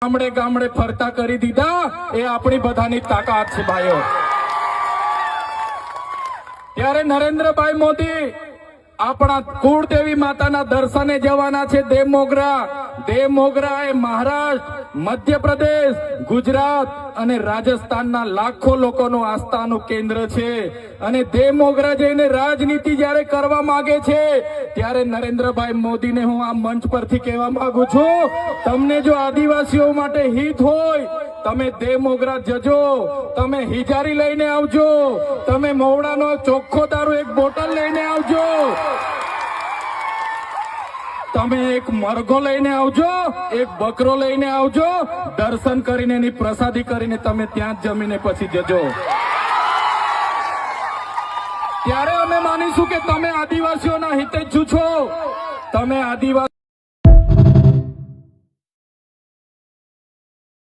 ગામડે ગામડે ફરતા કરી દીધા એ આપણી બધાની તાકાત છે ભાઈઓ। ત્યારે નરેન્દ્રભાઈ મોદી આપણા કુળદેવી માતાના દર્શને જવાના છે દેવમોગરા। દેવમોગરા એ મહારાષ્ટ્ર, મધ્યપ્રદેશ, ગુજરાત અને રાજસ્થાનના લાખો લોકોનું આસ્થાનું કેન્દ્ર છે અને દેવમોગરા જઈને રાજનીતિ જ્યારે કરવા માંગે છે ત્યારે નરેન્દ્રભાઈ મોદીને હું આ મંચ પરથી કહેવા માંગુ છું, તમને જો આદિવાસીઓ માટે હિત હોય તમે દેવમોગરા જજો, તમે હિજારી લઈને આવજો, તમે મોવડાનો ચોખ્ખો દારૂ એક બોટલ લઈને આવજો, તમે એક મરઘો લઈને આવજો, એક બકરો લઈને આવજો, દર્શન કરીને એની પ્રસાદી કરીને તમે ત્યાં જ જમીને પછી જજો। ત્યારે અમે માનીશું કે તમે આદિવાસીઓના હિતે જ છો, તમે આદિવાસી